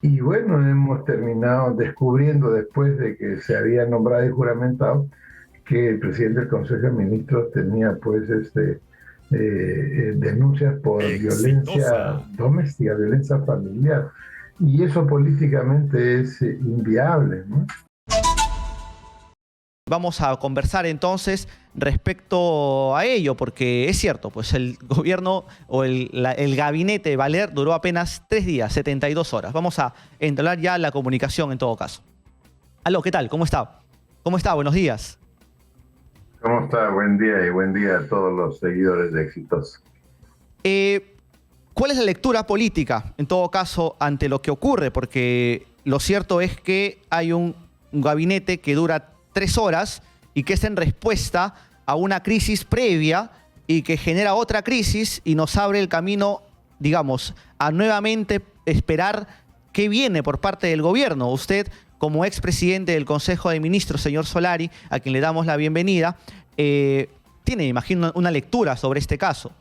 Y bueno, hemos terminado descubriendo después de que se había nombrado y juramentado que el presidente del Consejo de Ministros tenía pues denuncias por violencia Exitosa. doméstica, violencia familiar. Y eso políticamente es inviable, ¿no? Vamos a conversar entonces respecto a ello, porque es cierto, pues el gobierno o el gabinete de Valer duró apenas 3 días, 72 horas. Vamos a entablar ya la comunicación en todo caso. Aló, ¿qué tal? ¿Cómo está? ¿Cómo está? Buenos días. ¿Cómo está? Buen día y buen día a todos los seguidores de Éxitos. Eh, ¿Cuál es la lectura política, en todo caso, ante lo que ocurre? Porque lo cierto es que hay un gabinete que dura 3 horas y que es en respuesta a una crisis previa y que genera otra crisis y nos abre el camino, digamos, a nuevamente esperar qué viene por parte del gobierno. Usted, como expresidente del Consejo de Ministros, señor Solari, a quien le damos la bienvenida, tiene, imagino, una lectura sobre este caso.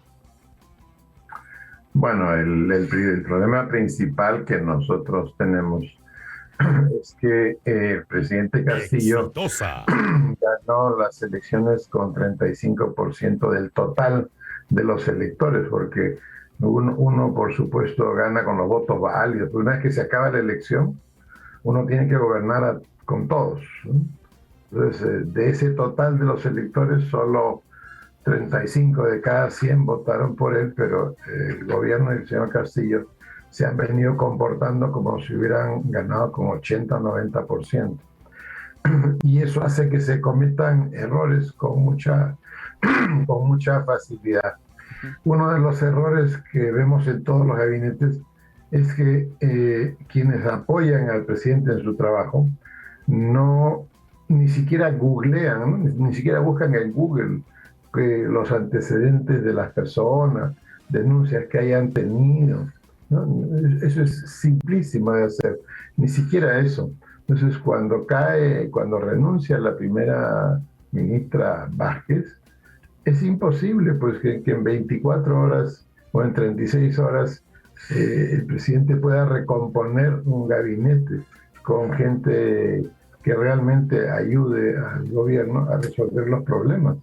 Bueno, el problema principal que nosotros tenemos es que el presidente Castillo Exitosa. ganó las elecciones con 35% del total de los electores, porque uno, por supuesto, gana con los votos válidos. Una vez que se acaba la elección, uno tiene que gobernar con todos, ¿no? Entonces, de ese total de los electores, solo 35 de cada 100 votaron por él, pero el gobierno y el señor Castillo se han venido comportando como si hubieran ganado con 80 o 90%. Y eso hace que se cometan errores con mucha facilidad. Uno de los errores que vemos en todos los gabinetes es que quienes apoyan al presidente en su trabajo no ni siquiera googlean, ¿no? Ni siquiera buscan en Google los antecedentes de las personas, denuncias que hayan tenido, ¿no? Eso es simplísimo de hacer, ni siquiera eso. Entonces, cuando renuncia la primera ministra Vázquez, es imposible pues que en 24 horas o en 36 horas el presidente pueda recomponer un gabinete con gente que realmente ayude al gobierno a resolver los problemas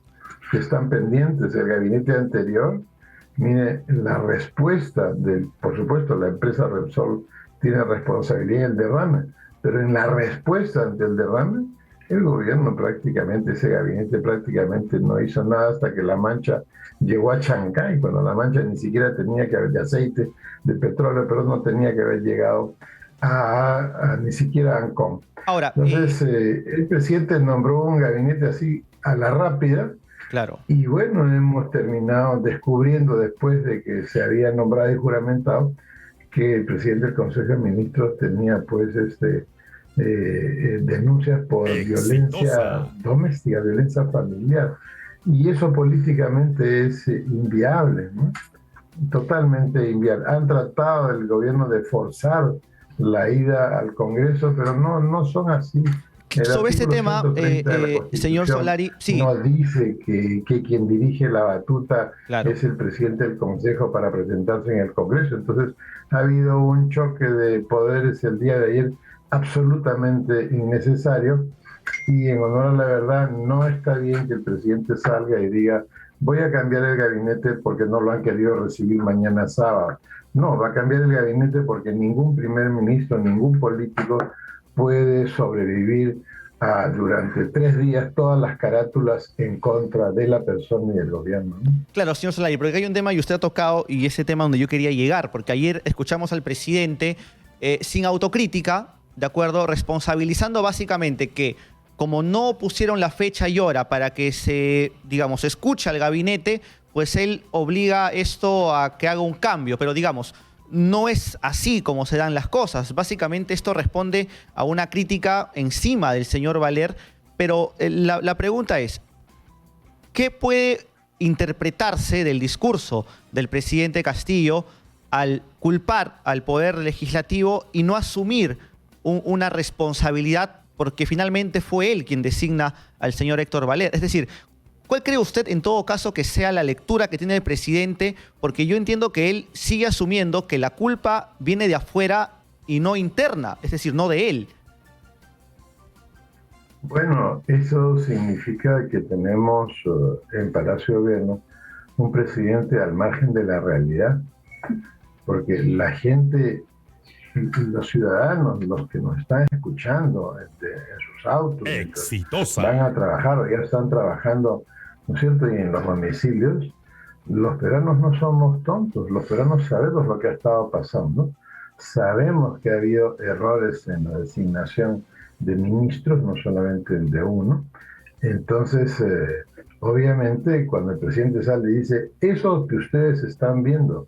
que están pendientes. El gabinete anterior, mire, la respuesta por supuesto, la empresa Repsol tiene responsabilidad en el derrame, pero en la respuesta ante el derrame, el gobierno prácticamente, ese gabinete prácticamente no hizo nada hasta que La Mancha llegó a Chancay, cuando La Mancha ni siquiera tenía que haber de aceite, de petróleo, pero no tenía que haber llegado ni siquiera a Ancón. Ahora, Entonces, el presidente nombró un gabinete así a la rápida. claro. Y bueno, hemos terminado descubriendo después de que se había nombrado y juramentado que el presidente del Consejo de Ministros tenía pues denuncias por violencia Exitosa. doméstica, violencia familiar. Y eso políticamente es inviable, ¿no? Totalmente inviable. Han tratado el gobierno de forzar la ida al Congreso, pero no son así. El Sobre este artículo tema, 130 de la señor Constitución Solari, sí, no dice que quien dirige la batuta claro. es el presidente del Consejo para presentarse en el Congreso. Entonces, ha habido un choque de poderes el día de ayer absolutamente innecesario, y en honor a la verdad, no está bien que el presidente salga y diga: voy a cambiar el gabinete porque no lo han querido recibir mañana sábado. No, va a cambiar el gabinete porque ningún primer ministro, ningún político puede sobrevivir durante 3 días todas las carátulas en contra de la persona y del gobierno, ¿no? Claro, señor Solari, porque hay un tema y usted ha tocado, y ese tema donde yo quería llegar, porque ayer escuchamos al presidente sin autocrítica, ¿de acuerdo? Responsabilizando básicamente que como no pusieron la fecha y hora para que se, digamos, escuche al gabinete, pues él obliga esto a que haga un cambio, pero digamos, no es así como se dan las cosas. Básicamente esto responde a una crítica encima del señor Valer, pero la pregunta es, ¿qué puede interpretarse del discurso del presidente Castillo al culpar al Poder Legislativo y no asumir una responsabilidad porque finalmente fue él quien designa al señor Héctor Valer? Es decir, ¿cuál cree usted en todo caso que sea la lectura que tiene el presidente? Porque yo entiendo que él sigue asumiendo que la culpa viene de afuera y no interna, es decir, no de él. Bueno, eso significa que tenemos en Palacio de Gobierno un presidente al margen de la realidad, porque la gente, los ciudadanos, los que nos están escuchando en sus autos, van a trabajar o ya están trabajando, ¿no es cierto?, y en los domicilios, los peruanos no somos tontos, los peruanos sabemos lo que ha estado pasando, sabemos que ha habido errores en la designación de ministros, no solamente el de uno. Entonces, obviamente, cuando el presidente sale y dice, eso que ustedes están viendo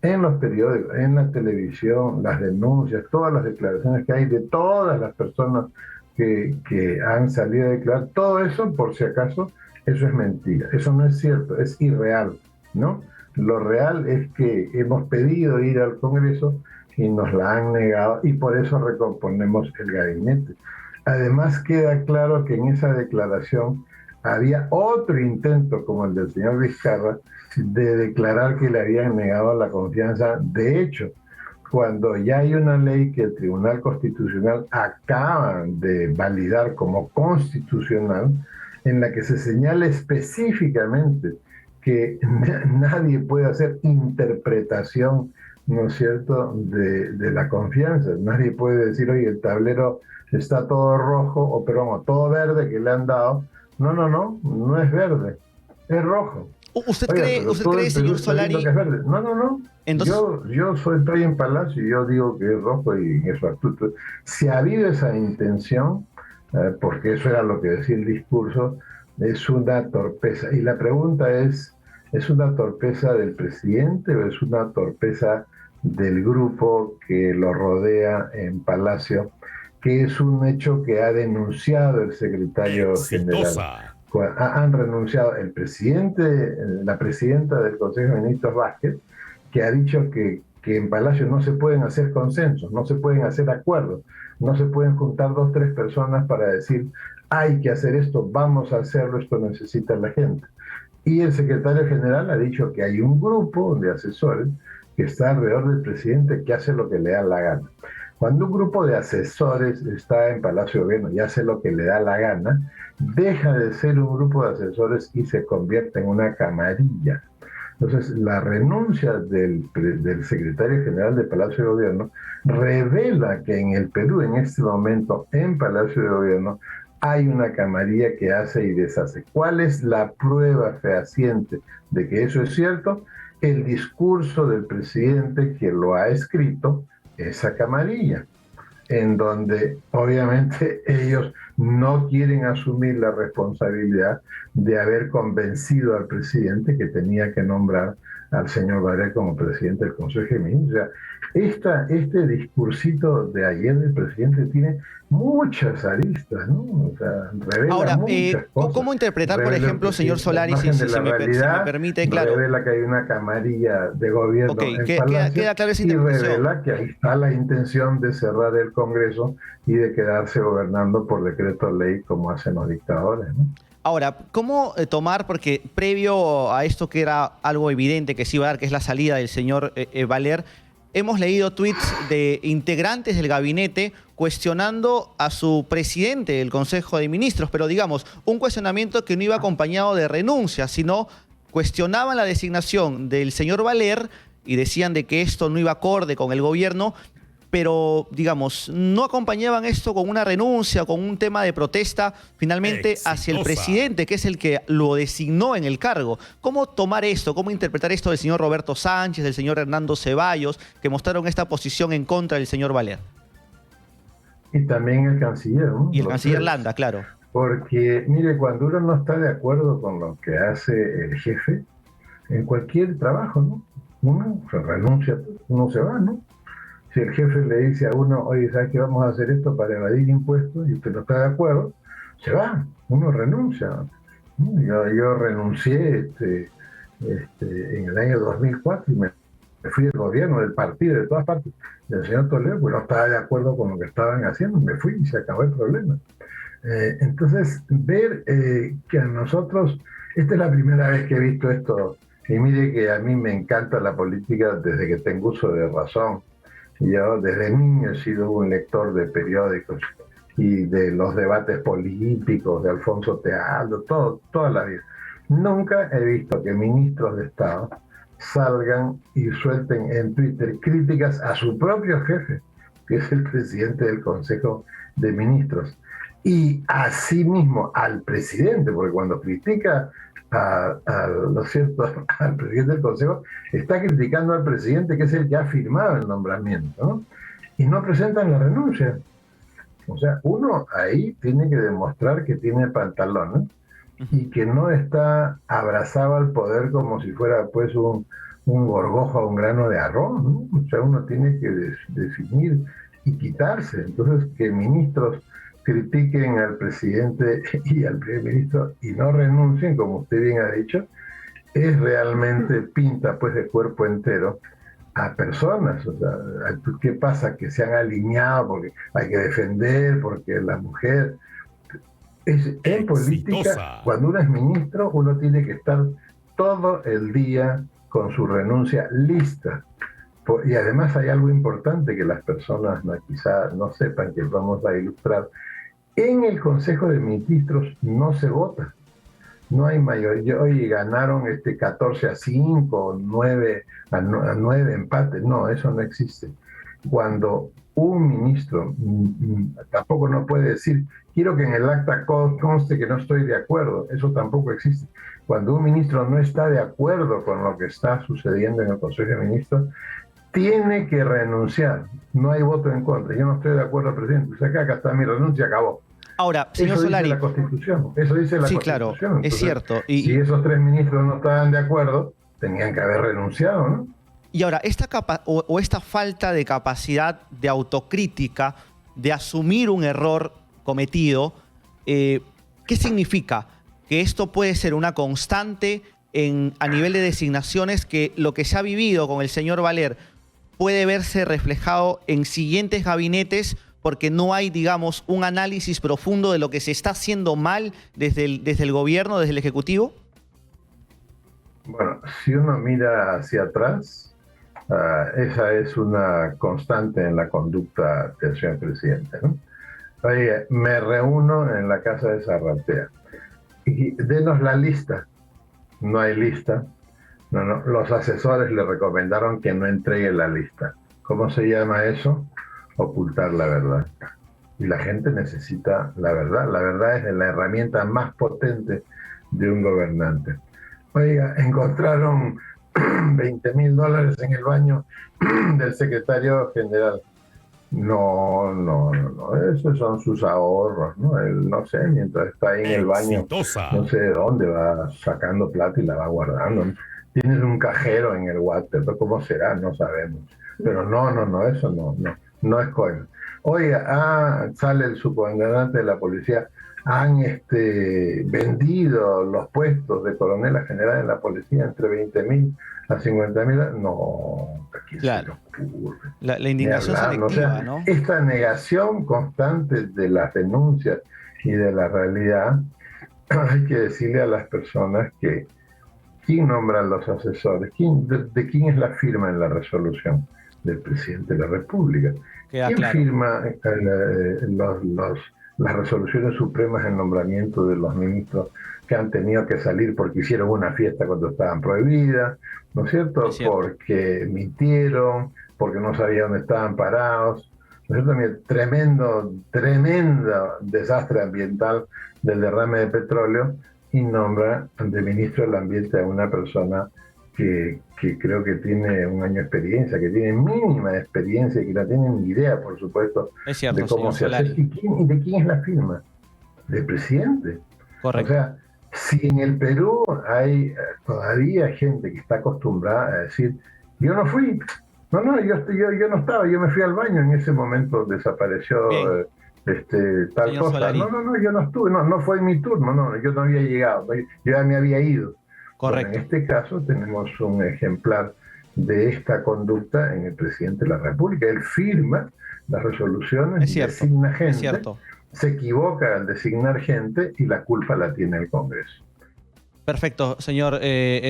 en los periódicos, en la televisión, las denuncias, todas las declaraciones que hay de todas las personas que han salido a declarar, todo eso, por si acaso, eso es mentira, eso no es cierto, es irreal, ¿no? Lo real es que hemos pedido ir al Congreso y nos la han negado, y por eso recomponemos el gabinete. Además, queda claro que en esa declaración había otro intento, como el del señor Vizcarra, de declarar que le habían negado la confianza. De hecho, cuando ya hay una ley que el Tribunal Constitucional acaba de validar como constitucional, en la que se señala específicamente que nadie puede hacer interpretación, ¿no es cierto?, de la confianza. Nadie puede decir, oye, el tablero está todo rojo, o perdón, todo verde que le han dado. No es verde, es rojo. ¿Usted cree, señor Solari? Que es verde. No. Entonces, yo estoy en Palacio y yo digo que es rojo y en eso actúo. Si ha habido esa intención, porque eso era lo que decía el discurso, es una torpeza. Y la pregunta ¿es una torpeza del presidente o es una torpeza del grupo que lo rodea en Palacio, que es un hecho que ha denunciado el secretario general? Han renunciado el presidente, la presidenta del Consejo de Ministros, Vázquez, que ha dicho que en Palacio no se pueden hacer consensos, no se pueden hacer acuerdos, no se pueden juntar 2 o 3 personas para decir hay que hacer esto, vamos a hacerlo, esto necesita la gente. Y el secretario general ha dicho que hay un grupo de asesores que está alrededor del presidente que hace lo que le da la gana. Cuando un grupo de asesores está en Palacio de Gobierno y hace lo que le da la gana, deja de ser un grupo de asesores y se convierte en una camarilla. Entonces, la renuncia del secretario general de Palacio de Gobierno revela que en el Perú, en este momento, en Palacio de Gobierno, hay una camarilla que hace y deshace. ¿Cuál es la prueba fehaciente de que eso es cierto? El discurso del presidente que lo ha escrito esa camarilla, en donde obviamente ellos no quieren asumir la responsabilidad de haber convencido al presidente que tenía que nombrar al señor Varela como presidente del Consejo de Ministros. O sea, este discursito de ayer del presidente tiene muchas aristas, ¿no? O sea, revela ahora, muchas cosas. ¿Cómo interpretar, por ejemplo, señor Solari, si me permite, claro? Revela que hay una camarilla de gobierno en Palacio, queda claro esa y revela que ahí está la intención de cerrar el Congreso y de quedarse gobernando por decreto ley como hacen los dictadores, ¿no? Ahora, ¿cómo tomar? Porque previo a esto que era algo evidente que se iba a dar, que es la salida del señor Valer, hemos leído tweets de integrantes del gabinete cuestionando a su presidente del Consejo de Ministros, pero digamos, un cuestionamiento que no iba acompañado de renuncia, sino cuestionaban la designación del señor Valer y decían de que esto no iba acorde con el gobierno, pero, digamos, no acompañaban esto con una renuncia, con un tema de protesta finalmente hacia el presidente, que es el que lo designó en el cargo. ¿Cómo tomar esto? ¿Cómo interpretar esto del señor Roberto Sánchez, del señor Hernando Ceballos, que mostraron esta posición en contra del señor Valer? Y también el canciller, ¿no? Y el canciller Landa, claro. Porque, mire, cuando uno no está de acuerdo con lo que hace el jefe, en cualquier trabajo, ¿no? Uno se renuncia, uno se va, ¿no? Si el jefe le dice a uno, oye, ¿sabes qué? Vamos a hacer esto para evadir impuestos, y usted no está de acuerdo, se va, uno renuncia. Yo renuncié en el año 2004 y me fui del gobierno, del partido, de todas partes. Y el señor Toledo, pues no estaba de acuerdo con lo que estaban haciendo, me fui y se acabó el problema. Entonces, ver que a nosotros, esta es la primera vez que he visto esto, y mire que a mí me encanta la política desde que tengo uso de razón. Yo desde niño he sido un lector de periódicos y de los debates políticos de Alfonso Tealdo, toda la vida. Nunca he visto que ministros de Estado salgan y suelten en Twitter críticas a su propio jefe, que es el presidente del Consejo de Ministros, y asimismo al presidente, porque cuando critica ¿no es cierto?, al presidente del Consejo, está criticando al presidente, que es el que ha firmado el nombramiento, ¿no? Y no presentan la renuncia. O sea, uno ahí tiene que demostrar que tiene pantalones y que no está abrazado al poder como si fuera pues un gorgojo a un grano de arroz, ¿no? O sea, uno tiene que definir y quitarse. Entonces, que ministros critiquen al presidente y al primer ministro y no renuncien, como usted bien ha dicho, es realmente pinta pues de cuerpo entero a personas. O sea, ¿qué pasa? Que se han alineado porque hay que defender, porque la mujer... En política, cuando uno es ministro, uno tiene que estar todo el día con su renuncia lista. Y además hay algo importante que las personas quizá no sepan, que vamos a ilustrar. En el Consejo de Ministros no se vota. No hay mayoría. Hoy ganaron 14-5, 9-9 empates. No, eso no existe. Cuando un ministro tampoco no puede decir, quiero que en el acta conste que no estoy de acuerdo, eso tampoco existe. Cuando un ministro no está de acuerdo con lo que está sucediendo en el Consejo de Ministros, tiene que renunciar. No hay voto en contra. Yo no estoy de acuerdo, presidente. O sea, que acá está mi renuncia, acabó. Ahora, señor Solari. Eso dice la Constitución. Eso dice la Constitución. Claro, entonces, es cierto. Y si esos 3 ministros no estaban de acuerdo, tenían que haber renunciado, ¿no? Y ahora, esta falta de capacidad de autocrítica, de asumir un error cometido, ¿qué significa? Que esto puede ser una constante a nivel de designaciones, que lo que se ha vivido con el señor Valer puede verse reflejado en siguientes gabinetes, porque no hay, digamos, un análisis profundo de lo que se está haciendo mal desde el gobierno, desde el Ejecutivo. Bueno, si uno mira hacia atrás, esa es una constante en la conducta del señor presidente, ¿no? Oye, me reúno en la casa de Zarratea y denos la lista. No hay lista. No, los asesores le recomendaron que no entregue la lista. ¿Cómo se llama eso? Ocultar la verdad. Y la gente necesita la verdad. La verdad es la herramienta más potente de un gobernante. Oiga, encontraron $20,000 en el baño del secretario general. No, esos son sus ahorros, ¿no? Él, no sé, mientras está ahí en el baño, no sé de dónde va sacando plata y la va guardando. Tienes un cajero en el water, ¿cómo será? No sabemos. Pero no, eso no es coño. Oiga, sale el subcomandante de la policía, han vendido los puestos de coronel a general en la policía entre 20,000 a 50,000. No, aquí claro. Se le ocurre. La indignación selectiva, o sea, ¿no? Esta negación constante de las denuncias y de la realidad, hay que decirle a las personas que ¿quién nombra los asesores? ¿De quién es la firma en la resolución? Del presidente de la República. ¿Quién firma las resoluciones supremas en nombramiento de los ministros que han tenido que salir porque hicieron una fiesta cuando estaban prohibidas, ¿no es cierto? Porque mintieron, porque no sabían dónde estaban parados, ¿no es cierto? Tremendo desastre ambiental del derrame de petróleo, y nombra de ministro del Ambiente a una persona que creo que tiene un año de experiencia, que tiene mínima experiencia y que no tiene ni idea, por supuesto, de cómo se hace. ¿Y de quién es la firma? Del presidente. Correcto. O sea, si en el Perú hay todavía gente que está acostumbrada a decir, yo no fui, yo no estaba, yo me fui al baño, en ese momento desapareció tal señor cosa. Solari. No, yo no estuve, no fue mi turno, yo no había llegado, yo ya me había ido. Correcto. Bueno, en este caso tenemos un ejemplar de esta conducta en el presidente de la República. Él firma las resoluciones, designa gente, se equivoca al designar gente y la culpa la tiene el Congreso. Perfecto, señor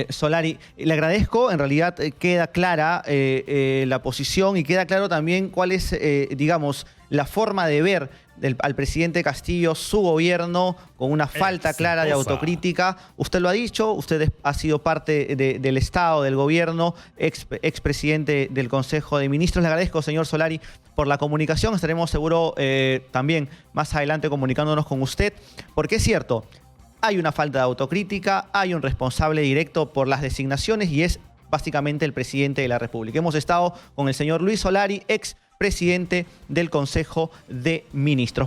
Solari. Le agradezco, en realidad queda clara la posición y queda claro también cuál es, digamos, la forma de ver al presidente Castillo, su gobierno, con una falta clara de autocrítica. Usted lo ha dicho, usted ha sido parte del Estado, del gobierno, expresidente del Consejo de Ministros. Le agradezco, señor Solari, por la comunicación. Estaremos seguro también más adelante comunicándonos con usted, porque es cierto, hay una falta de autocrítica, hay un responsable directo por las designaciones y es básicamente el presidente de la República. Hemos estado con el señor Luis Solari, ex presidente del Consejo de Ministros.